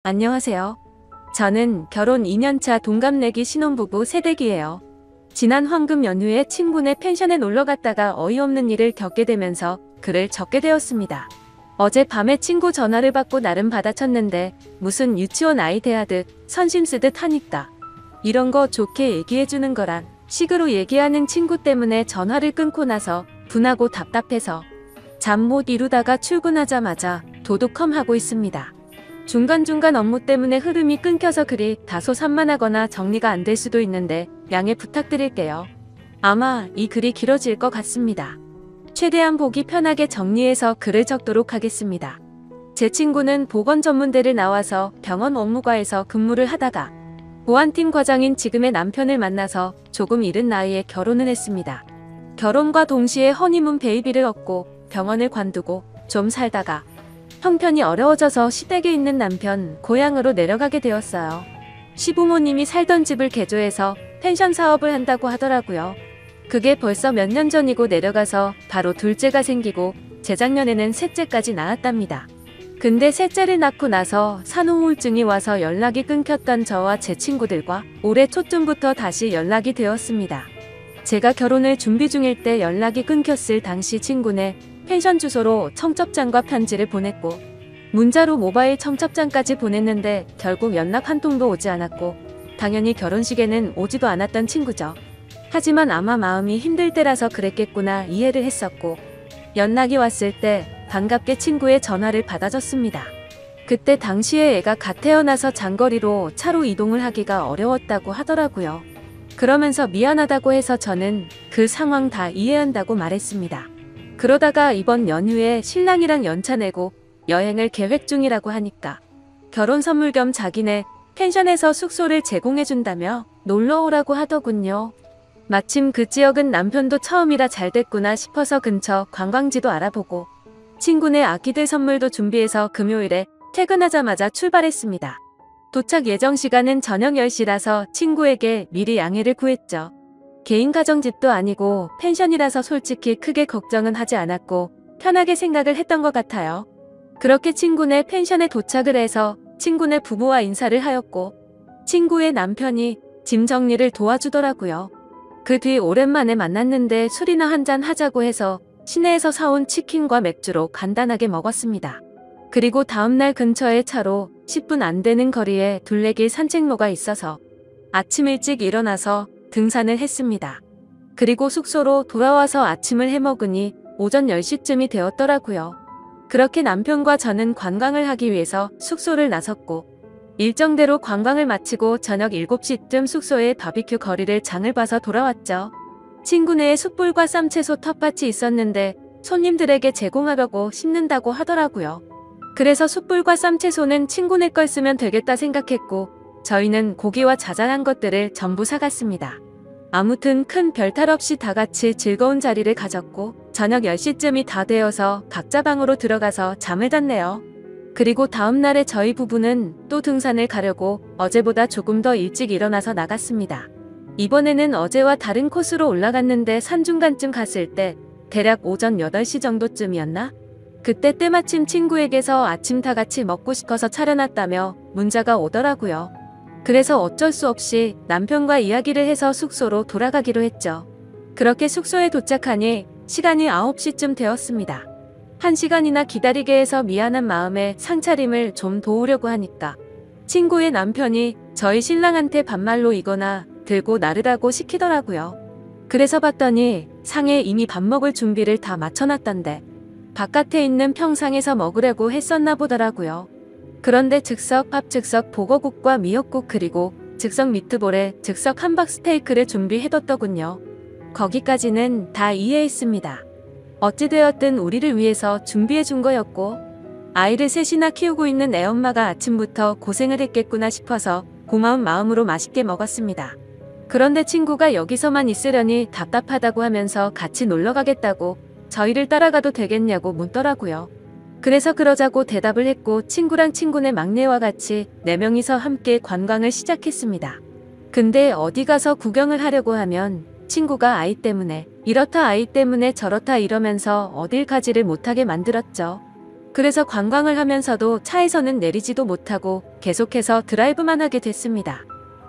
안녕하세요. 저는 결혼 2년차 동갑내기 신혼부부 새댁이에요. 지난 황금 연휴에 친구네 펜션에 놀러 갔다가 어이없는 일을 겪게 되면서 글을 적게 되었습니다. 어젯밤에 친구 전화를 받고 나름 받아쳤는데 무슨 유치원 아이 대하듯 선심 쓰듯 하니까 이런 거 좋게 얘기해주는 거란 식으로 얘기하는 친구 때문에 전화를 끊고 나서 분하고 답답해서 잠 못 이루다가 출근하자마자 도둑컴하고 있습니다. 중간중간 업무 때문에 흐름이 끊겨서 글이 다소 산만하거나 정리가 안 될 수도 있는데 양해 부탁드릴게요. 아마 이 글이 길어질 것 같습니다. 최대한 보기 편하게 정리해서 글을 적도록 하겠습니다. 제 친구는 보건전문대를 나와서 병원 업무과에서 근무를 하다가 보안팀 과장인 지금의 남편을 만나서 조금 이른 나이에 결혼을 했습니다. 결혼과 동시에 허니문 베이비를 얻고 병원을 관두고 좀 살다가 형편이 어려워져서 시댁에 있는 남편 고향으로 내려가게 되었어요. 시부모님이 살던 집을 개조해서 펜션 사업을 한다고 하더라고요. 그게 벌써 몇 년 전이고 내려가서 바로 둘째가 생기고 재작년에는 셋째까지 낳았답니다. 근데 셋째를 낳고 나서 산후우울증이 와서 연락이 끊겼던 저와 제 친구들과 올해 초쯤부터 다시 연락이 되었습니다. 제가 결혼을 준비 중일 때 연락이 끊겼을 당시 친구네 펜션 주소로 청첩장과 편지를 보냈고 문자로 모바일 청첩장까지 보냈는데 결국 연락 한 통도 오지 않았고 당연히 결혼식에는 오지도 않았던 친구죠. 하지만 아마 마음이 힘들 때라서 그랬겠구나 이해를 했었고 연락이 왔을 때 반갑게 친구의 전화를 받아줬습니다. 그때 당시에 애가 갓 태어나서 장거리로 차로 이동을 하기가 어려웠다고 하더라고요. 그러면서 미안하다고 해서 저는 그 상황 다 이해한다고 말했습니다. 그러다가 이번 연휴에 신랑이랑 연차 내고 여행을 계획 중이라고 하니까 결혼 선물 겸 자기네 펜션에서 숙소를 제공해준다며 놀러 오라고 하더군요. 마침 그 지역은 남편도 처음이라 잘 됐구나 싶어서 근처 관광지도 알아보고 친구네 아기들 선물도 준비해서 금요일에 퇴근하자마자 출발했습니다. 도착 예정 시간은 저녁 10시라서 친구에게 미리 양해를 구했죠. 개인 가정집도 아니고 펜션이라서 솔직히 크게 걱정은 하지 않았고 편하게 생각을 했던 것 같아요. 그렇게 친구네 펜션에 도착을 해서 친구네 부부와 인사를 하였고 친구의 남편이 짐 정리를 도와주더라고요. 그 뒤 오랜만에 만났는데 술이나 한잔 하자고 해서 시내에서 사온 치킨과 맥주로 간단하게 먹었습니다. 그리고 다음날 근처에 차로 10분 안 되는 거리에 둘레길 산책로가 있어서 아침 일찍 일어나서 등산을 했습니다. 그리고 숙소로 돌아와서 아침을 해먹으니 오전 10시쯤이 되었더라고요. 그렇게 남편과 저는 관광을 하기 위해서 숙소를 나섰고 일정대로 관광을 마치고 저녁 7시쯤 숙소에 바비큐 거리를 장을 봐서 돌아왔죠. 친구네에 숯불과 쌈채소 텃밭이 있었는데 손님들에게 제공하려고 심는다고 하더라고요. 그래서 숯불과 쌈채소는 친구네 걸 쓰면 되겠다 생각했고 저희는 고기와 자잘한 것들을 전부 사갔습니다. 아무튼 큰 별탈 없이 다 같이 즐거운 자리를 가졌고 저녁 10시쯤이 다 되어서 각자 방으로 들어가서 잠을 잤네요. 그리고 다음날에 저희 부부는 또 등산을 가려고 어제보다 조금 더 일찍 일어나서 나갔습니다. 이번에는 어제와 다른 코스로 올라갔는데 산중간쯤 갔을 때 대략 오전 8시 정도쯤이었나? 그때 때마침 친구에게서 아침 다 같이 먹고 싶어서 차려놨다며 문자가 오더라고요. 그래서 어쩔 수 없이 남편과 이야기를 해서 숙소로 돌아가기로 했죠. 그렇게 숙소에 도착하니 시간이 9시쯤 되었습니다. 1시간이나 기다리게 해서 미안한 마음에 상차림을 좀 도우려고 하니까 친구의 남편이 저희 신랑한테 반말로 이거나 들고 나르라고 시키더라고요. 그래서 봤더니 상에 이미 밥 먹을 준비를 다 맞춰놨던데 바깥에 있는 평상에서 먹으려고 했었나 보더라고요. 그런데 즉석 밥, 즉석 보거국과 미역국 그리고 즉석 미트볼에 즉석 함박 스테이크를 준비해뒀더군요. 거기까지는 다 이해했습니다. 어찌되었든 우리를 위해서 준비해준 거였고 아이를 셋이나 키우고 있는 애엄마가 아침부터 고생을 했겠구나 싶어서 고마운 마음으로 맛있게 먹었습니다. 그런데 친구가 여기서만 있으려니 답답하다고 하면서 같이 놀러 가겠다고 저희를 따라가도 되겠냐고 묻더라고요. 그래서 그러자고 대답을 했고 친구랑 친구네 막내와 같이 4명이서 함께 관광을 시작했습니다. 근데 어디 가서 구경을 하려고 하면 친구가 아이 때문에 이렇다 아이 때문에 저렇다 이러면서 어딜 가지를 못하게 만들었죠. 그래서 관광을 하면서도 차에서는 내리지도 못하고 계속해서 드라이브만 하게 됐습니다.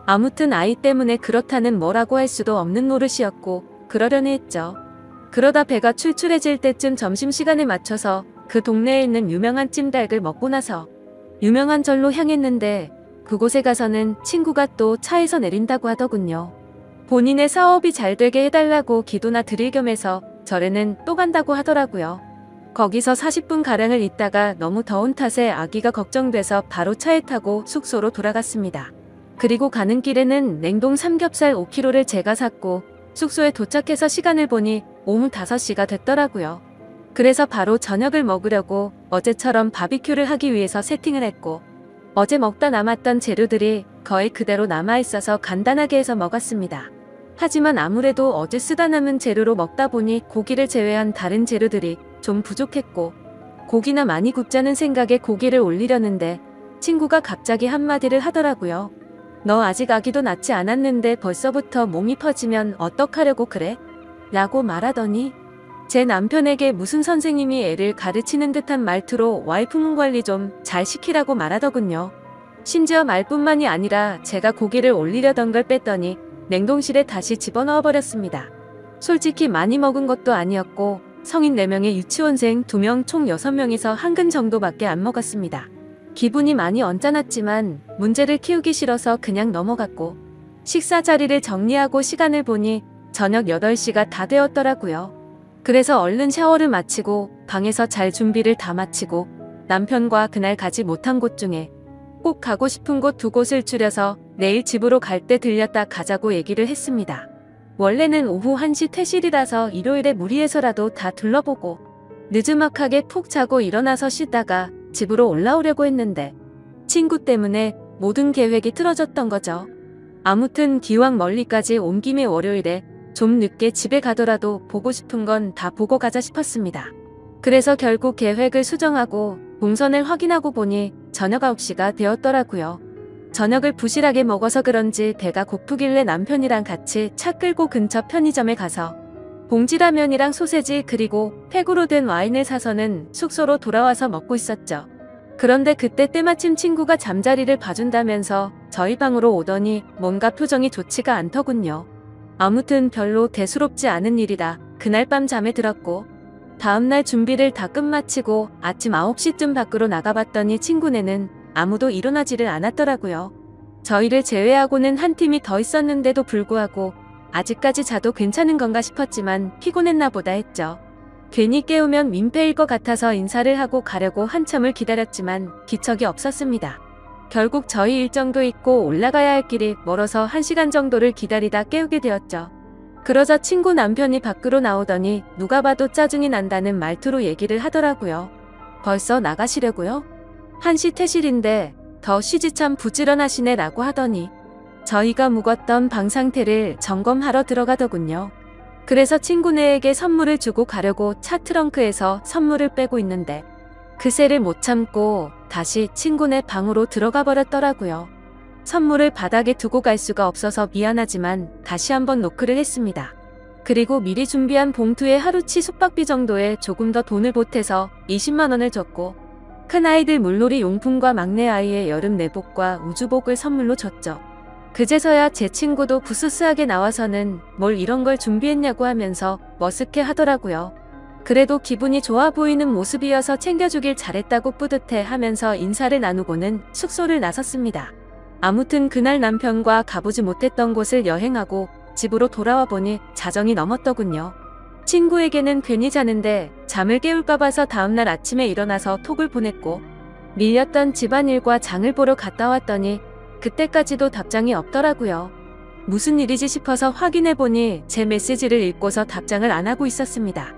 아무튼 아이 때문에 그렇다는 뭐라고 할 수도 없는 노릇이었고 그러려니 했죠. 그러다 배가 출출해질 때쯤 점심시간에 맞춰서 그 동네에 있는 유명한 찜닭을 먹고 나서 유명한 절로 향했는데 그곳에 가서는 친구가 또 차에서 내린다고 하더군요. 본인의 사업이 잘 되게 해달라고 기도나 드릴 겸해서 절에는 또 간다고 하더라고요. 거기서 40분가량을 있다가 너무 더운 탓에 아기가 걱정돼서 바로 차에 타고 숙소로 돌아갔습니다. 그리고 가는 길에는 냉동 삼겹살 5kg를 제가 샀고 숙소에 도착해서 시간을 보니 오후 5시가 됐더라고요. 그래서 바로 저녁을 먹으려고 어제처럼 바비큐를 하기 위해서 세팅을 했고 어제 먹다 남았던 재료들이 거의 그대로 남아있어서 간단하게 해서 먹었습니다. 하지만 아무래도 어제 쓰다 남은 재료로 먹다 보니 고기를 제외한 다른 재료들이 좀 부족했고 고기나 많이 굽자는 생각에 고기를 올리려는데 친구가 갑자기 한마디를 하더라고요. 너 아직 아기도 낳지 않았는데 벌써부터 몸이 퍼지면 어떡하려고 그래? 라고 말하더니 제 남편에게 무슨 선생님이 애를 가르치는 듯한 말투로 와이프 몸 관리 좀 잘 시키라고 말하더군요. 심지어 말뿐만이 아니라 제가 고기를 올리려던 걸 뺐더니 냉동실에 다시 집어넣어 버렸습니다. 솔직히 많이 먹은 것도 아니었고 성인 4명에 유치원생 2명 총 6명이서 한 근 정도밖에 안 먹었습니다. 기분이 많이 언짢았지만 문제를 키우기 싫어서 그냥 넘어갔고 식사 자리를 정리하고 시간을 보니 저녁 8시가 다 되었더라고요. 그래서 얼른 샤워를 마치고 방에서 잘 준비를 다 마치고 남편과 그날 가지 못한 곳 중에 꼭 가고 싶은 곳 2곳을 추려서 내일 집으로 갈 때 들렸다 가자고 얘기를 했습니다. 원래는 오후 1시 퇴실이라서 일요일에 무리해서라도 다 둘러보고 느즈막하게 푹 자고 일어나서 쉬다가 집으로 올라오려고 했는데 친구 때문에 모든 계획이 틀어졌던 거죠. 아무튼 기왕 멀리까지 온 김에 월요일에 좀 늦게 집에 가더라도 보고 싶은 건 다 보고 가자 싶었습니다. 그래서 결국 계획을 수정하고 동선을 확인하고 보니 저녁 9시가 되었더라고요. 저녁을 부실하게 먹어서 그런지 배가 고프길래 남편이랑 같이 차 끌고 근처 편의점에 가서 봉지라면이랑 소세지 그리고 팩으로 된 와인을 사서는 숙소로 돌아와서 먹고 있었죠. 그런데 그때 때마침 친구가 잠자리를 봐준다면서 저희 방으로 오더니 뭔가 표정이 좋지가 않더군요. 아무튼 별로 대수롭지 않은 일이라 그날 밤 잠에 들었고 다음날 준비를 다 끝마치고 아침 9시쯤 밖으로 나가봤더니 친구네는 아무도 일어나지를 않았더라고요. 저희를 제외하고는 한 팀이 더 있었는데도 불구하고 아직까지 자도 괜찮은 건가 싶었지만 피곤했나 보다 했죠. 괜히 깨우면 민폐일 것 같아서 인사를 하고 가려고 한참을 기다렸지만 기척이 없었습니다. 결국 저희 일정도 있고 올라가야 할 길이 멀어서 1시간 정도를 기다리다 깨우게 되었죠. 그러자 친구 남편이 밖으로 나오더니 누가 봐도 짜증이 난다는 말투로 얘기를 하더라고요. 벌써 나가시려고요? 1시 퇴실인데 더 쉬지 참 부지런하시네 라고 하더니 저희가 묵었던 방 상태를 점검하러 들어가더군요. 그래서 친구네에게 선물을 주고 가려고 차 트렁크에서 선물을 빼고 있는데 그새를 못 참고 다시 친구네 방으로 들어가 버렸더라고요. 선물을 바닥에 두고 갈 수가 없어서 미안하지만 다시 한번 노크를 했습니다. 그리고 미리 준비한 봉투에 하루치 숙박비 정도에 조금 더 돈을 보태서 20만 원을 줬고 큰아이들 물놀이 용품과 막내아이의 여름 내복과 우주복을 선물로 줬죠. 그제서야 제 친구도 부스스하게 나와서는 뭘 이런 걸 준비했냐고 하면서 머쓱해 하더라고요. 그래도 기분이 좋아 보이는 모습이어서 챙겨주길 잘했다고 뿌듯해 하면서 인사를 나누고는 숙소를 나섰습니다. 아무튼 그날 남편과 가보지 못했던 곳을 여행하고 집으로 돌아와 보니 자정이 넘었더군요. 친구에게는 괜히 자는데 잠을 깨울까 봐서 다음날 아침에 일어나서 톡을 보냈고 밀렸던 집안일과 장을 보러 갔다 왔더니 그때까지도 답장이 없더라고요. 무슨 일이지 싶어서 확인해보니 제 메시지를 읽고서 답장을 안 하고 있었습니다.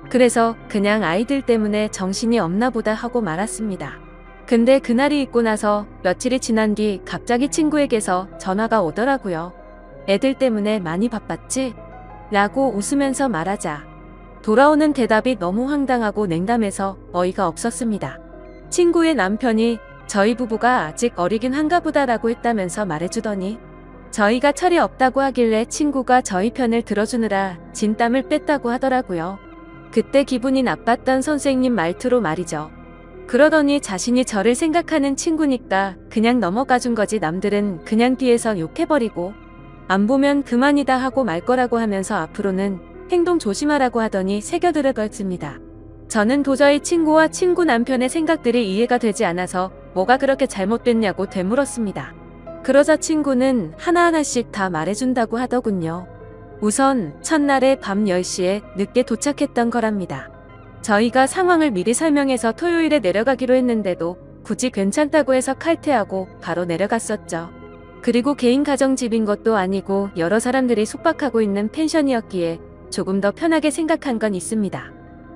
그래서 그냥 아이들 때문에 정신이 없나 보다 하고 말았습니다. 근데 그날이 있고 나서 며칠이 지난 뒤 갑자기 친구에게서 전화가 오더라고요. 애들 때문에 많이 바빴지? 라고 웃으면서 말하자 돌아오는 대답이 너무 황당하고 냉담해서 어이가 없었습니다. 친구의 남편이 저희 부부가 아직 어리긴 한가 보다라고 했다면서 말해주더니 저희가 철이 없다고 하길래 친구가 저희 편을 들어주느라 진땀을 뺐다고 하더라고요. 그때 기분이 나빴던 선생님 말투로 말이죠. 그러더니 자신이 저를 생각하는 친구니까 그냥 넘어가준 거지 남들은 그냥 뒤에서 욕해버리고 안 보면 그만이다 하고 말 거라고 하면서 앞으로는 행동 조심하라고 하더니 새겨들어갔습니다. 저는 도저히 친구와 친구 남편의 생각들이 이해가 되지 않아서 뭐가 그렇게 잘못됐냐고 되물었습니다. 그러자 친구는 하나하나씩 다 말해준다고 하더군요. 우선 첫날에 밤 10시에 늦게 도착했던 거랍니다. 저희가 상황을 미리 설명해서 토요일에 내려가기로 했는데도 굳이 괜찮다고 해서 칼퇴하고 바로 내려갔었죠. 그리고 개인 가정집인 것도 아니고 여러 사람들이 숙박하고 있는 펜션이었기에 조금 더 편하게 생각한 건 있습니다.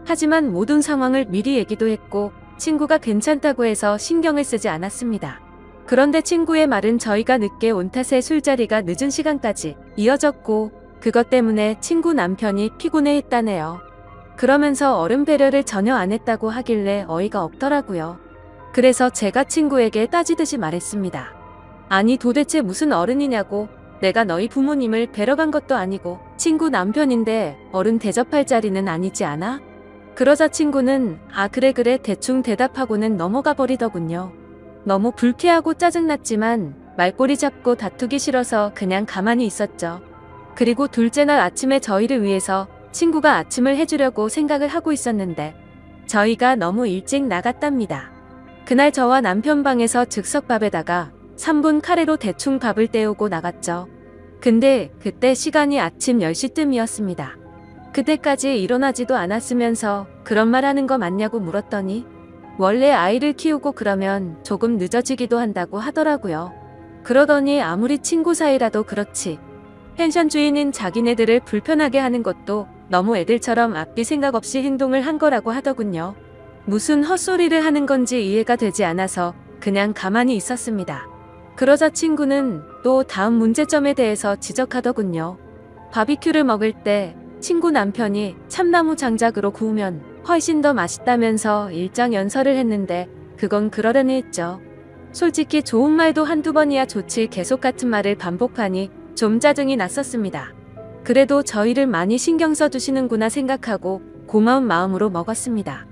하지만 모든 상황을 미리 얘기도 했고 친구가 괜찮다고 해서 신경을 쓰지 않았습니다. 그런데 친구의 말은 저희가 늦게 온 탓에 술자리가 늦은 시간까지 이어졌고 그것 때문에 친구 남편이 피곤해했다네요. 그러면서 어른 배려를 전혀 안 했다고 하길래 어이가 없더라고요. 그래서 제가 친구에게 따지듯이 말했습니다. 아니 도대체 무슨 어른이냐고. 내가 너희 부모님을 뵈러 간 것도 아니고 친구 남편인데 어른 대접할 자리는 아니지 않아? 그러자 친구는 아 그래 대충 대답하고는 넘어가 버리더군요. 너무 불쾌하고 짜증났지만 말꼬리 잡고 다투기 싫어서 그냥 가만히 있었죠. 그리고 둘째 날 아침에 저희를 위해서 친구가 아침을 해주려고 생각을 하고 있었는데 저희가 너무 일찍 나갔답니다. 그날 저와 남편 방에서 즉석밥에다가 3분 카레로 대충 밥을 때우고 나갔죠. 근데 그때 시간이 아침 10시쯤이었습니다. 그때까지 일어나지도 않았으면서 그런 말 하는 거 맞냐고 물었더니 원래 아이를 키우고 그러면 조금 늦어지기도 한다고 하더라고요. 그러더니 아무리 친구 사이라도 그렇지. 펜션 주인인 자기네들을 불편하게 하는 것도 너무 애들처럼 앞뒤 생각 없이 행동을 한 거라고 하더군요. 무슨 헛소리를 하는 건지 이해가 되지 않아서 그냥 가만히 있었습니다. 그러자 친구는 또 다음 문제점에 대해서 지적하더군요. 바비큐를 먹을 때 친구 남편이 참나무 장작으로 구우면 훨씬 더 맛있다면서 일장 연설을 했는데 그건 그러려니 했죠. 솔직히 좋은 말도 한두 번이야 좋지 계속 같은 말을 반복하니 좀 짜증이 났었습니다. 그래도 저희를 많이 신경 써주시는구나 생각하고 고마운 마음으로 먹었습니다.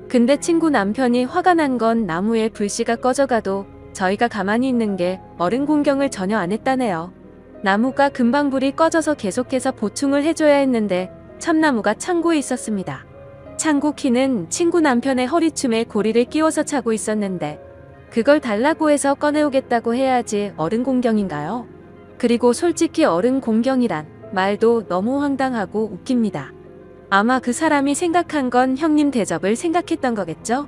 근데 친구 남편이 화가 난 건 나무에 불씨가 꺼져가도 저희가 가만히 있는 게 어른 공경을 전혀 안 했다네요. 나무가 금방 불이 꺼져서 계속해서 보충을 해줘야 했는데 참나무가 창고에 있었습니다. 창고 키는 친구 남편의 허리춤에 고리를 끼워서 차고 있었는데 그걸 달라고 해서 꺼내오겠다고 해야지 어른 공경인가요? 그리고 솔직히 어른 공경이란 말도 너무 황당하고 웃깁니다. 아마 그 사람이 생각한 건 형님 대접을 생각했던 거겠죠?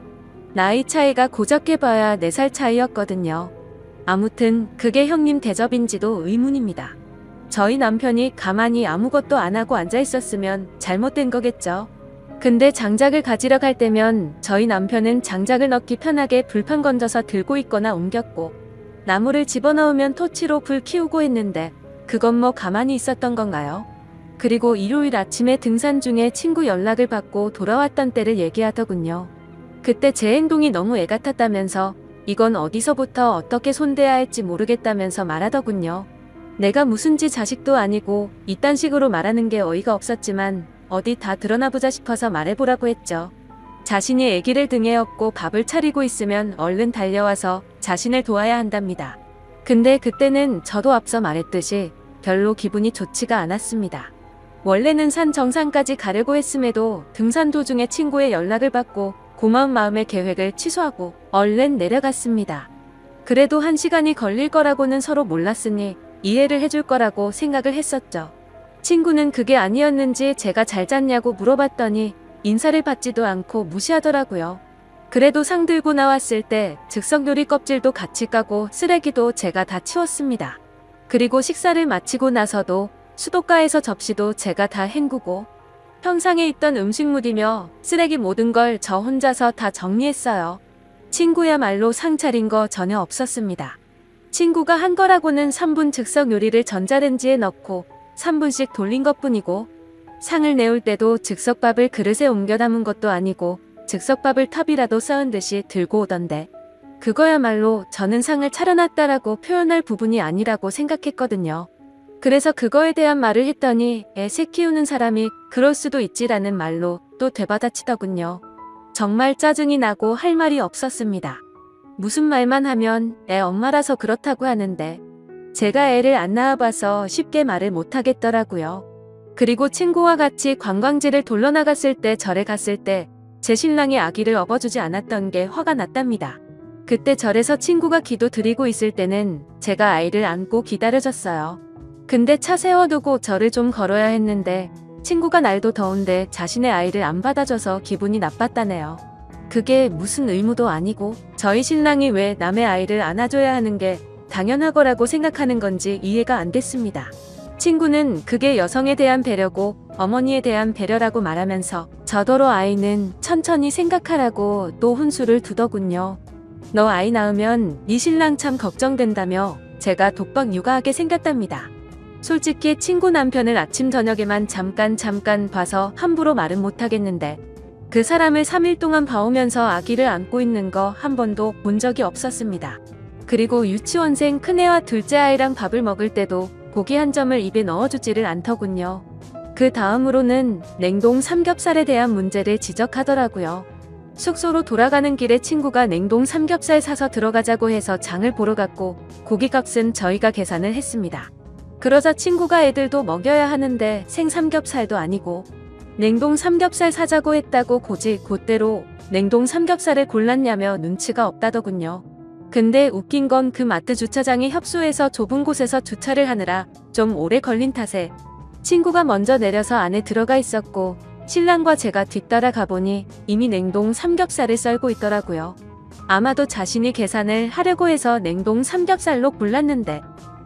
나이 차이가 고작해 봐야 4살 차이였거든요. 아무튼 그게 형님 대접인지도 의문입니다. 저희 남편이 가만히 아무것도 안 하고 앉아 있었으면 잘못된 거겠죠. 근데 장작을 가지러 갈 때면 저희 남편은 장작을 넣기 편하게 불판 건져서 들고 있거나 옮겼고 나무를 집어넣으면 토치로 불 키우고 했는데 그건 뭐 가만히 있었던 건가요? 그리고 일요일 아침에 등산 중에 친구 연락을 받고 돌아왔던 때를 얘기하더군요. 그때 제 행동이 너무 애 같았다면서 이건 어디서부터 어떻게 손대야 할지 모르겠다면서 말하더군요. 내가 무슨 지 자식도 아니고 이딴 식으로 말하는 게 어이가 없었지만 어디 다 드러나보자 싶어서 말해보라고 했죠. 자신이 아기를 등에 업고 밥을 차리고 있으면 얼른 달려와서 자신을 도와야 한답니다. 근데 그때는 저도 앞서 말했듯이 별로 기분이 좋지가 않았습니다. 원래는 산 정상까지 가려고 했음에도 등산 도중에 친구의 연락을 받고 고마운 마음에 계획을 취소하고 얼른 내려갔습니다. 그래도 1시간이 걸릴 거라고는 서로 몰랐으니 이해를 해줄 거라고 생각을 했었죠. 친구는 그게 아니었는지 제가 잘 잤냐고 물어봤더니 인사를 받지도 않고 무시하더라고요. 그래도 상 들고 나왔을 때 즉석 요리 껍질도 같이 까고 쓰레기도 제가 다 치웠습니다. 그리고 식사를 마치고 나서도 수도가에서 접시도 제가 다 헹구고 평상에 있던 음식물이며 쓰레기 모든 걸 저 혼자서 다 정리했어요. 친구야말로 상 차린 거 전혀 없었습니다. 친구가 한 거라고는 3분 즉석 요리를 전자레인지에 넣고 3분씩 돌린 것뿐이고 상을 내올 때도 즉석밥을 그릇에 옮겨 담은 것도 아니고 즉석밥을 탑이라도 쌓은 듯이 들고 오던데 그거야말로 저는 상을 차려놨다라고 표현할 부분이 아니라고 생각했거든요. 그래서 그거에 대한 말을 했더니 애 새 키우는 사람이 그럴 수도 있지라는 말로 또 되받아치더군요. 정말 짜증이 나고 할 말이 없었습니다. 무슨 말만 하면 애 엄마라서 그렇다고 하는데 제가 애를 안 낳아봐서 쉽게 말을 못하겠더라고요. 그리고 친구와 같이 관광지를 돌러 나갔을 때 절에 갔을 때 제 신랑이 아기를 업어주지 않았던 게 화가 났답니다. 그때 절에서 친구가 기도 드리고 있을 때는 제가 아이를 안고 기다려줬어요. 근데 차 세워두고 절을 좀 걸어야 했는데 친구가 날도 더운데 자신의 아이를 안 받아줘서 기분이 나빴다네요. 그게 무슨 의무도 아니고 저희 신랑이 왜 남의 아이를 안아줘야 하는 게 당연하거라고 생각하는 건지 이해가 안 됐습니다. 친구는 그게 여성에 대한 배려고 어머니에 대한 배려라고 말하면서 저더러 아이는 천천히 생각하라고 또 훈수를 두더군요. 너 아이 낳으면 네 신랑 참 걱정된다며 제가 독박 육아하게 생겼답니다. 솔직히 친구 남편을 아침 저녁에만 잠깐 봐서 함부로 말은 못하겠는데 그 사람을 3일 동안 봐오면서 아기를 안고 있는 거 한 번도 본 적이 없었습니다. 그리고 유치원생 큰애와 둘째 아이랑 밥을 먹을 때도 고기 한 점을 입에 넣어주지를 않더군요. 그 다음으로는 냉동 삼겹살에 대한 문제를 지적하더라고요. 숙소로 돌아가는 길에 친구가 냉동 삼겹살 사서 들어가자고 해서 장을 보러 갔고 고기값은 저희가 계산을 했습니다. 그러자 친구가 애들도 먹여야 하는데 생삼겹살도 아니고 냉동 삼겹살 사자고 했다고 곧대로 냉동 삼겹살을 골랐냐며 눈치가 없다더군요. 근데 웃긴 건 그 마트 주차장이 협소해서 좁은 곳에서 주차를 하느라 좀 오래 걸린 탓에 친구가 먼저 내려서 안에 들어가 있었고 신랑과 제가 뒤따라 가보니 이미 냉동 삼겹살을 썰고 있더라고요. 아마도 자신이 계산을 하려고 해서 냉동 삼겹살로 골랐는데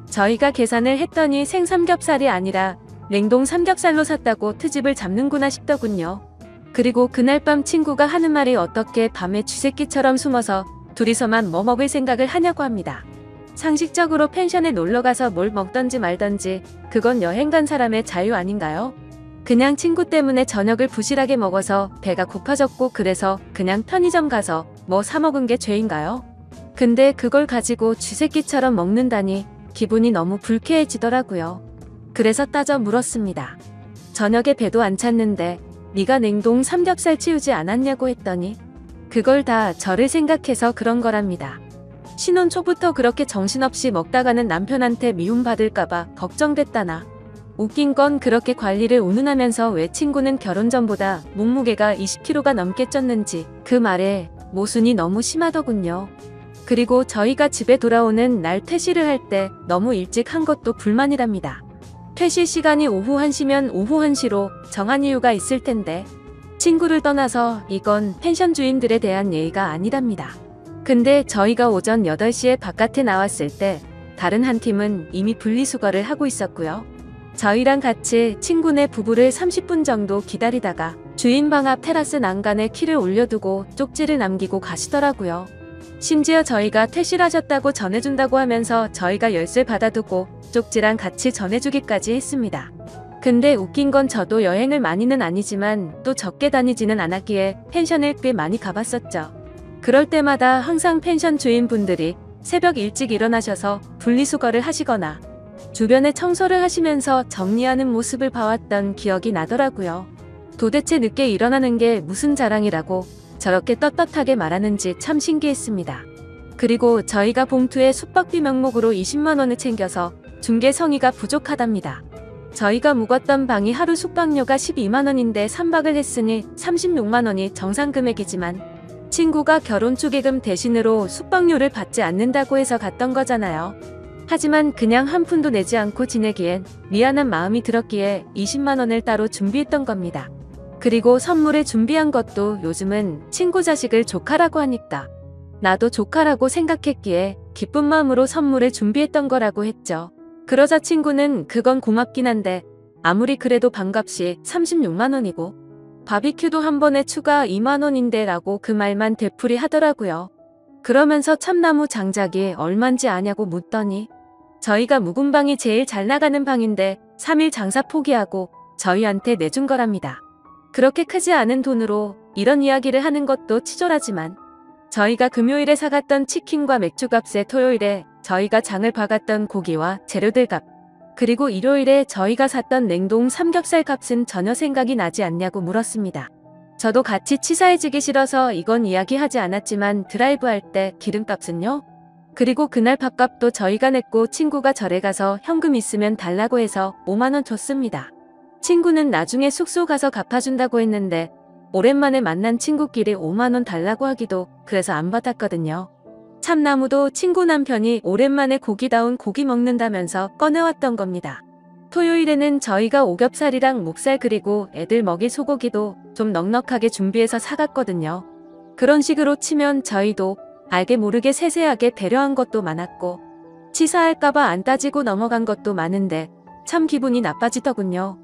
저희가 계산을 했더니 생삼겹살이 아니라 냉동 삼겹살로 샀다고 트집을 잡는구나 싶더군요. 그리고 그날 밤 친구가 하는 말이 어떻게 밤에 쥐새끼처럼 숨어서 둘이서만 뭐 먹을 생각을 하냐고 합니다. 상식적으로 펜션에 놀러가서 뭘 먹던지 말던지 그건 여행 간 사람의 자유 아닌가요? 그냥 친구 때문에 저녁을 부실하게 먹어서 배가 고파졌고 그래서 그냥 편의점 가서 뭐 사 먹은 게 죄인가요? 근데 그걸 가지고 쥐새끼처럼 먹는다니 기분이 너무 불쾌해지더라고요. 그래서 따져 물었습니다. 저녁에 배도 안 찼는데 네가 냉동 삼겹살 치우지 않았냐고 했더니 그걸 다 저를 생각해서 그런 거랍니다. 신혼 초부터 그렇게 정신없이 먹다가는 남편한테 미움받을까봐 걱정됐다나. 웃긴 건 그렇게 관리를 운운하면서 왜 친구는 결혼 전보다 몸무게가 20kg가 넘게 쪘는지 그 말에 모순이 너무 심하더군요. 그리고 저희가 집에 돌아오는 날 퇴실을 할 때 너무 일찍 한 것도 불만이랍니다. 퇴실 시간이 오후 1시면 오후 1시로 정한 이유가 있을 텐데 친구를 떠나서 이건 펜션 주인들에 대한 예의가 아니랍니다. 근데 저희가 오전 8시에 바깥에 나왔을 때 다른 한 팀은 이미 분리수거를 하고 있었고요. 저희랑 같이 친구네 부부를 30분 정도 기다리다가 주인 방 앞 테라스 난간에 키를 올려두고 쪽지를 남기고 가시더라고요. 심지어 저희가 퇴실하셨다고 전해준다고 하면서 저희가 열쇠 받아두고 쪽지랑 같이 전해주기까지 했습니다. 근데 웃긴 건 저도 여행을 많이는 아니지만 또 적게 다니지는 않았기에 펜션을 꽤 많이 가봤었죠. 그럴 때마다 항상 펜션 주인분들이 새벽 일찍 일어나셔서 분리수거를 하시거나 주변에 청소를 하시면서 정리하는 모습을 봐왔던 기억이 나더라고요. 도대체 늦게 일어나는 게 무슨 자랑이라고 저렇게 떳떳하게 말하는지 참 신기했습니다. 그리고 저희가 봉투에 숙박비 명목으로 20만 원을 챙겨서 중개 성의가 부족하답니다. 저희가 묵었던 방이 하루 숙박료가 12만 원인데 3박을 했으니 36만 원이 정상 금액이지만 친구가 결혼 축의금 대신으로 숙박료를 받지 않는다고 해서 갔던 거잖아요. 하지만 그냥 한 푼도 내지 않고 지내기엔 미안한 마음이 들었기에 20만 원을 따로 준비했던 겁니다. 그리고 선물을 준비한 것도 요즘은 친구 자식을 조카라고 하니까 나도 조카라고 생각했기에 기쁜 마음으로 선물을 준비했던 거라고 했죠. 그러자 친구는 그건 고맙긴 한데 아무리 그래도 방값이 36만 원이고 바비큐도 한 번에 추가 2만 원인데 라고 그 말만 되풀이 하더라고요. 그러면서 참나무 장작이 얼만지 아냐고 묻더니 저희가 묵은 방이 제일 잘 나가는 방인데 3일 장사 포기하고 저희한테 내준 거랍니다. 그렇게 크지 않은 돈으로 이런 이야기를 하는 것도 치졸하지만 저희가 금요일에 사갔던 치킨과 맥주값에 토요일에 저희가 장을 봐갔던 고기와 재료들 값 그리고 일요일에 저희가 샀던 냉동 삼겹살 값은 전혀 생각이 나지 않냐고 물었습니다. 저도 같이 치사해지기 싫어서 이건 이야기하지 않았지만 드라이브할 때 기름값은요? 그리고 그날 밥값도 저희가 냈고 친구가 절에 가서 현금 있으면 달라고 해서 5만 원 줬습니다. 친구는 나중에 숙소 가서 갚아준다고 했는데 오랜만에 만난 친구끼리 5만 원 달라고 하기도 그래서 안 받았거든요. 참나무도 친구 남편이 오랜만에 고기다운 고기 먹는다면서 꺼내왔던 겁니다. 토요일에는 저희가 오겹살이랑 목살 그리고 애들 먹일 소고기도 좀 넉넉하게 준비해서 사갔거든요. 그런 식으로 치면 저희도 알게 모르게 세세하게 배려한 것도 많았고 치사할까봐 안 따지고 넘어간 것도 많은데 참 기분이 나빠지더군요.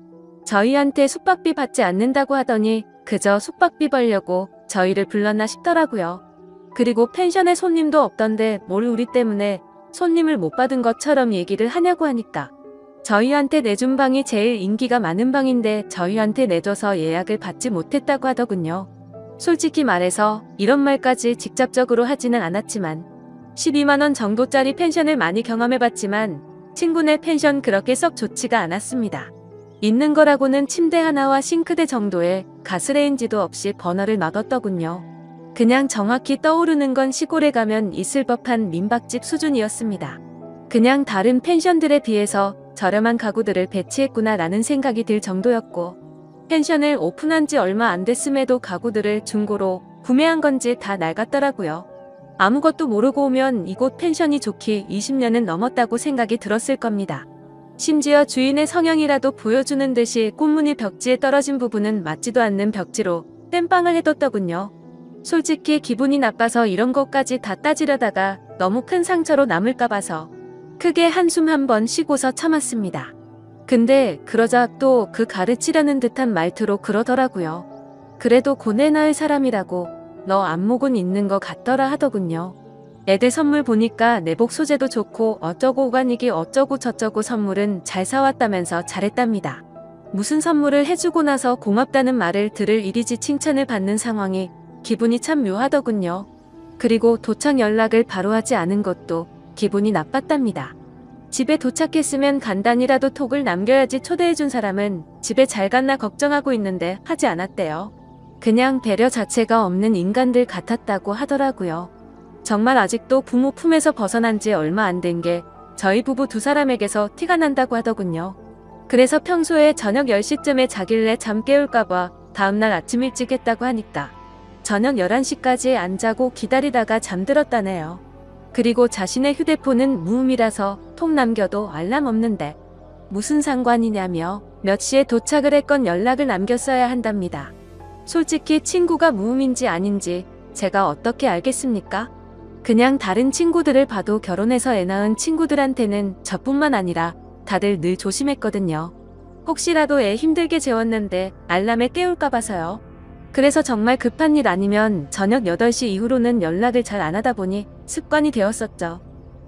저희한테 숙박비 받지 않는다고 하더니 그저 숙박비 벌려고 저희를 불렀나 싶더라고요. 그리고 펜션에 손님도 없던데 뭘 우리 때문에 손님을 못 받은 것처럼 얘기를 하냐고 하니까 저희한테 내준 방이 제일 인기가 많은 방인데 저희한테 내줘서 예약을 받지 못했다고 하더군요. 솔직히 말해서 이런 말까지 직접적으로 하지는 않았지만 12만 원 정도짜리 펜션을 많이 경험해봤지만 친구네 펜션 그렇게 썩 좋지가 않았습니다. 있는 거라고는 침대 하나와 싱크대 정도에 가스레인지도 없이 버너를 놔뒀더군요. 그냥 정확히 떠오르는 건 시골에 가면 있을 법한 민박집 수준이었습니다. 그냥 다른 펜션들에 비해서 저렴한 가구들을 배치했구나 라는 생각이 들 정도였고 펜션을 오픈한 지 얼마 안 됐음에도 가구들을 중고로 구매한 건지 다 낡았더라고요. 아무것도 모르고 오면 이곳 펜션이 좋기 20년은 넘었다고 생각이 들었을 겁니다. 심지어 주인의 성형이라도 보여주는 듯이 꽃무늬 벽지에 떨어진 부분은 맞지도 않는 벽지로 땜빵을 해뒀더군요. 솔직히 기분이 나빠서 이런 것까지 다 따지려다가 너무 큰 상처로 남을까 봐서 크게 한숨 한번 쉬고서 참았습니다. 근데 그러자 또 그 가르치려는 듯한 말투로 그러더라고요. 그래도 고뇌 나을 사람이라고 너 안목은 있는 것 같더라 하더군요. 애들 선물 보니까 내복 소재도 좋고 어쩌고 오가닉이 어쩌고 저쩌고 선물은 잘 사왔다면서 잘했답니다. 무슨 선물을 해주고 나서 고맙다는 말을 들을 일이지 칭찬을 받는 상황이 기분이 참 묘하더군요. 그리고 도착 연락을 바로 하지 않은 것도 기분이 나빴답니다. 집에 도착했으면 간단히라도 톡을 남겨야지 초대해준 사람은 집에 잘 갔나 걱정하고 있는데 하지 않았대요. 그냥 배려 자체가 없는 인간들 같았다고 하더라고요. 정말 아직도 부모 품에서 벗어난 지 얼마 안 된 게 저희 부부 두 사람에게서 티가 난다고 하더군요. 그래서 평소에 저녁 10시쯤에 자길래 잠 깨울까봐 다음날 아침 일찍 했다고 하니까 저녁 11시까지 안 자고 기다리다가 잠들었다네요. 그리고 자신의 휴대폰은 무음이라서 톡 남겨도 알람 없는데 무슨 상관이냐며 몇 시에 도착을 했건 연락을 남겼어야 한답니다. 솔직히 친구가 무음인지 아닌지 제가 어떻게 알겠습니까? 그냥 다른 친구들을 봐도 결혼해서 애 낳은 친구들한테는 저뿐만 아니라 다들 늘 조심했거든요. 혹시라도 애 힘들게 재웠는데 알람에 깨울까 봐서요. 그래서 정말 급한 일 아니면 저녁 8시 이후로는 연락을 잘 안 하다 보니 습관이 되었었죠.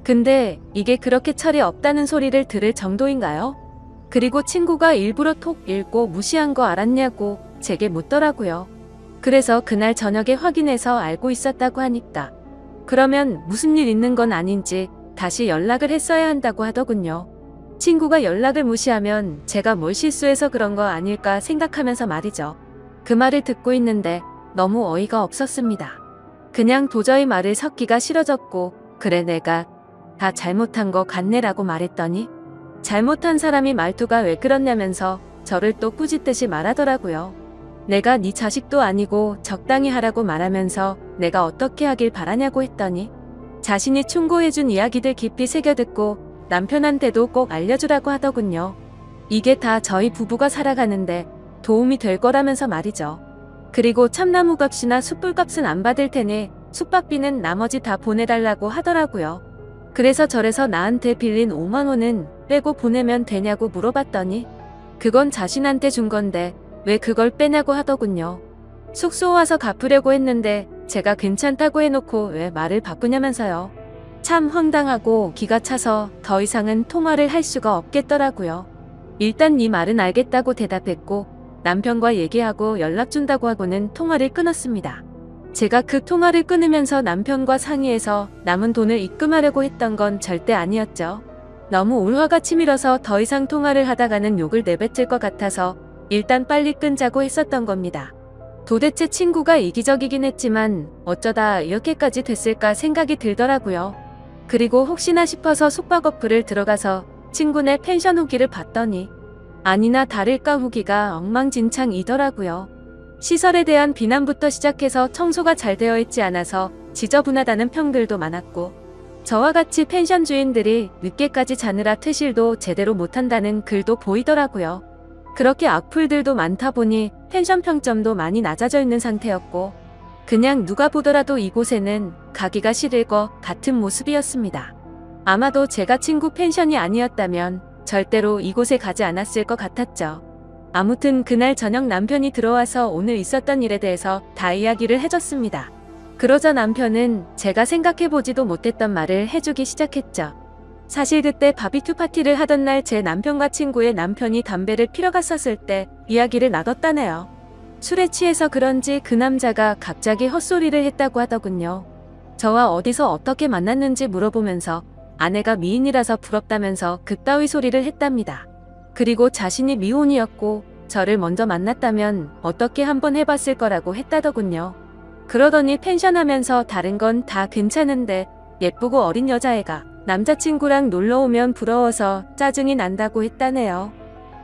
근데 이게 그렇게 철이 없다는 소리를 들을 정도인가요? 그리고 친구가 일부러 톡 읽고 무시한 거 알았냐고 제게 묻더라고요. 그래서 그날 저녁에 확인해서 알고 있었다고 하니까 그러면 무슨 일 있는 건 아닌지 다시 연락을 했어야 한다고 하더군요. 친구가 연락을 무시하면 제가 뭘 실수해서 그런 거 아닐까 생각하면서 말이죠. 그 말을 듣고 있는데 너무 어이가 없었습니다. 그냥 도저히 말을 섞기가 싫어졌고 그래 내가 다 잘못한 거 같네라고 말했더니 잘못한 사람이 말투가 왜 그렇냐면서 저를 또 꾸짖듯이 말하더라고요. 내가 네 자식도 아니고 적당히 하라고 말하면서 내가 어떻게 하길 바라냐고 했더니 자신이 충고해준 이야기들 깊이 새겨듣고 남편한테도 꼭 알려주라고 하더군요. 이게 다 저희 부부가 살아가는데 도움이 될 거라면서 말이죠. 그리고 참나무 값이나 숯불 값은 안 받을 테니 숙박비는 나머지 다 보내달라고 하더라고요. 그래서 절에서 나한테 빌린 5만 원은 빼고 보내면 되냐고 물어봤더니 그건 자신한테 준 건데 왜 그걸 빼냐고 하더군요. 숙소 와서 갚으려고 했는데 제가 괜찮다고 해놓고 왜 말을 바꾸냐면서요. 참 황당하고 기가 차서 더 이상은 통화를 할 수가 없겠더라고요. 일단 네 말은 알겠다고 대답했고 남편과 얘기하고 연락 준다고 하고는 통화를 끊었습니다. 제가 그 통화를 끊으면서 남편과 상의해서 남은 돈을 입금하려고 했던 건 절대 아니었죠. 너무 울화가 치밀어서 더 이상 통화를 하다가는 욕을 내뱉을 것 같아서 일단 빨리 끊자고 했었던 겁니다. 도대체 친구가 이기적이긴 했지만 어쩌다 이렇게까지 됐을까 생각이 들더라고요. 그리고 혹시나 싶어서 숙박 어플을 들어가서 친구네 펜션 후기를 봤더니 아니나 다를까 후기가 엉망진창이더라고요. 시설에 대한 비난부터 시작해서 청소가 잘 되어 있지 않아서 지저분하다는 평들도 많았고, 저와 같이 펜션 주인들이 늦게까지 자느라 퇴실도 제대로 못한다는 글도 보이더라고요. 그렇게 악플들도 많다 보니 펜션 평점도 많이 낮아져 있는 상태였고, 그냥 누가 보더라도 이곳에는 가기가 싫을 것 같은 모습이었습니다. 아마도 제가 친구 펜션이 아니었다면 절대로 이곳에 가지 않았을 것 같았죠. 아무튼 그날 저녁 남편이 들어와서 오늘 있었던 일에 대해서 다 이야기를 해줬습니다. 그러자 남편은 제가 생각해보지도 못했던 말을 해주기 시작했죠. 사실 그때 바비큐 파티를 하던 날 제 남편과 친구의 남편이 담배를 피러 갔었을 때 이야기를 나눴다네요. 술에 취해서 그런지 그 남자가 갑자기 헛소리를 했다고 하더군요. 저와 어디서 어떻게 만났는지 물어보면서 아내가 미인이라서 부럽다면서 그따위 소리를 했답니다. 그리고 자신이 미혼이었고 저를 먼저 만났다면 어떻게 한번 해봤을 거라고 했다더군요. 그러더니 펜션 하면서 다른 건 다 괜찮은데 예쁘고 어린 여자애가 남자친구랑 놀러오면 부러워서 짜증이 난다고 했다네요.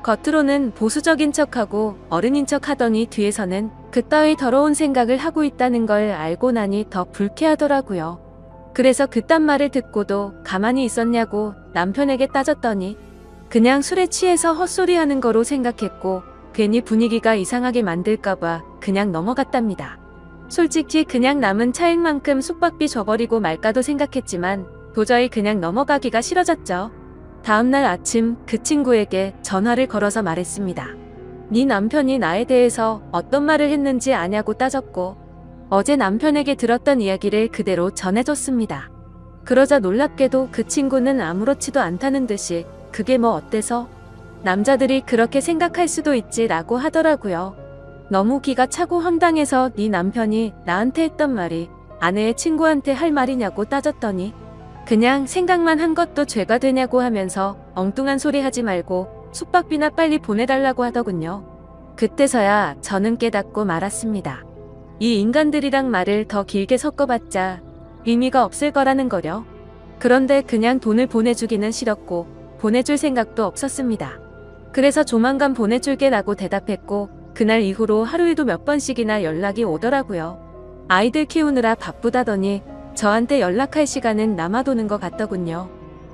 겉으로는 보수적인 척하고 어른인 척 하더니 뒤에서는 그따위 더러운 생각을 하고 있다는 걸 알고 나니 더 불쾌하더라고요. 그래서 그딴 말을 듣고도 가만히 있었냐고 남편에게 따졌더니 그냥 술에 취해서 헛소리하는 거로 생각했고 괜히 분위기가 이상하게 만들까봐 그냥 넘어갔답니다. 솔직히 그냥 남은 차액만큼 숙박비 줘버리고 말까도 생각했지만 도저히 그냥 넘어가기가 싫어졌죠. 다음날 아침 그 친구에게 전화를 걸어서 말했습니다. 네 남편이 나에 대해서 어떤 말을 했는지 아냐고 따졌고 어제 남편에게 들었던 이야기를 그대로 전해줬습니다. 그러자 놀랍게도 그 친구는 아무렇지도 않다는 듯이 그게 뭐 어때서? 남자들이 그렇게 생각할 수도 있지 라고 하더라고요. 너무 기가 차고 황당해서 네 남편이 나한테 했던 말이 아내의 친구한테 할 말이냐고 따졌더니 그냥 생각만 한 것도 죄가 되냐고 하면서 엉뚱한 소리 하지 말고 숙박비나 빨리 보내달라고 하더군요. 그때서야 저는 깨닫고 말았습니다. 이 인간들이랑 말을 더 길게 섞어봤자 의미가 없을 거라는 거려. 그런데 그냥 돈을 보내주기는 싫었고 보내줄 생각도 없었습니다. 그래서 조만간 보내줄게 라고 대답했고 그날 이후로 하루에도 몇 번씩이나 연락이 오더라고요. 아이들 키우느라 바쁘다더니 저한테 연락할 시간은 남아도는 것 같더군요.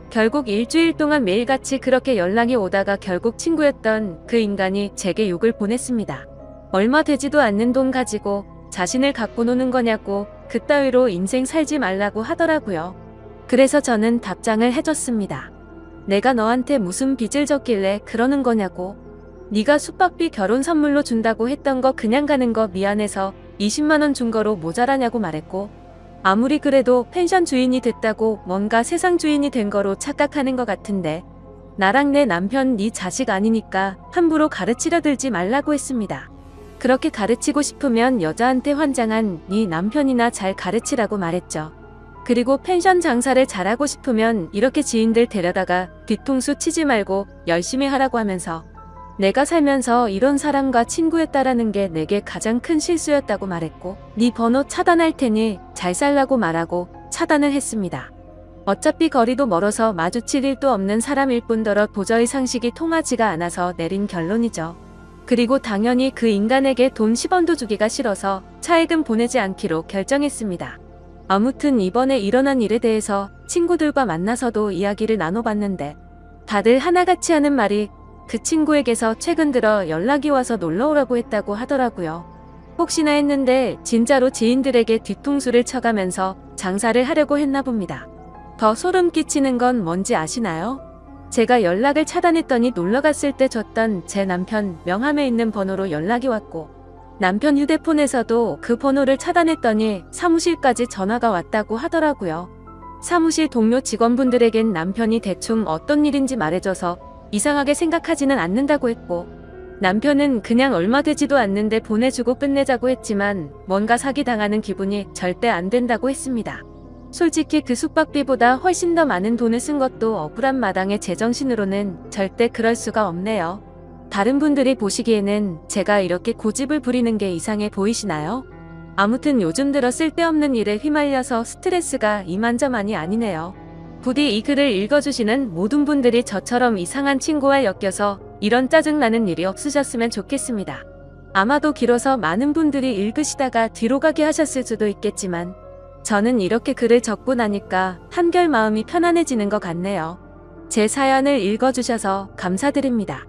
결국 일주일 동안 매일같이 그렇게 연락이 오다가 결국 친구였던 그 인간이 제게 욕을 보냈습니다. 얼마 되지도 않는 돈 가지고 자신을 갖고 노는 거냐고 그따위로 인생 살지 말라고 하더라고요. 그래서 저는 답장을 해줬습니다. 내가 너한테 무슨 빚을 졌길래 그러는 거냐고. 네가 숙박비 결혼 선물로 준다고 했던 거 그냥 가는 거 미안해서 20만 원 준 거로 모자라냐고 말했고 아무리 그래도 펜션 주인이 됐다고 뭔가 세상 주인이 된 거로 착각하는 것 같은데 나랑 내 남편 네 자식 아니니까 함부로 가르치려 들지 말라고 했습니다. 그렇게 가르치고 싶으면 여자한테 환장한 네 남편이나 잘 가르치라고 말했죠. 그리고 펜션 장사를 잘하고 싶으면 이렇게 지인들 데려다가 뒤통수 치지 말고 열심히 하라고 하면서 내가 살면서 이런 사람과 친구였다라는 게 내게 가장 큰 실수였다고 말했고 네 번호 차단할 테니 잘 살라고 말하고 차단을 했습니다. 어차피 거리도 멀어서 마주칠 일도 없는 사람일 뿐더러 도저히 상식이 통하지가 않아서 내린 결론이죠. 그리고 당연히 그 인간에게 돈 10원도 주기가 싫어서 차액은 보내지 않기로 결정했습니다. 아무튼 이번에 일어난 일에 대해서 친구들과 만나서도 이야기를 나눠봤는데 다들 하나같이 하는 말이 그 친구에게서 최근 들어 연락이 와서 놀러오라고 했다고 하더라고요. 혹시나 했는데 진짜로 지인들에게 뒤통수를 쳐가면서 장사를 하려고 했나 봅니다. 더 소름 끼치는 건 뭔지 아시나요? 제가 연락을 차단했더니 놀러갔을 때 줬던 제 남편 명함에 있는 번호로 연락이 왔고 남편 휴대폰에서도 그 번호를 차단했더니 사무실까지 전화가 왔다고 하더라고요. 사무실 동료 직원분들에겐 남편이 대충 어떤 일인지 말해줘서 이상하게 생각하지는 않는다고 했고 남편은 그냥 얼마 되지도 않는데 보내주고 끝내자고 했지만 뭔가 사기당하는 기분이 절대 안 된다고 했습니다. 솔직히 그 숙박비보다 훨씬 더 많은 돈을 쓴 것도 억울한 마당에 제정신으로는 절대 그럴 수가 없네요. 다른 분들이 보시기에는 제가 이렇게 고집을 부리는 게 이상해 보이시나요? 아무튼 요즘 들어 쓸데없는 일에 휘말려서 스트레스가 이만저만이 아니네요. 부디 이 글을 읽어주시는 모든 분들이 저처럼 이상한 친구와 엮여서 이런 짜증나는 일이 없으셨으면 좋겠습니다. 아마도 길어서 많은 분들이 읽으시다가 뒤로 가게 하셨을 수도 있겠지만 저는 이렇게 글을 적고 나니까 한결 마음이 편안해지는 것 같네요. 제 사연을 읽어주셔서 감사드립니다.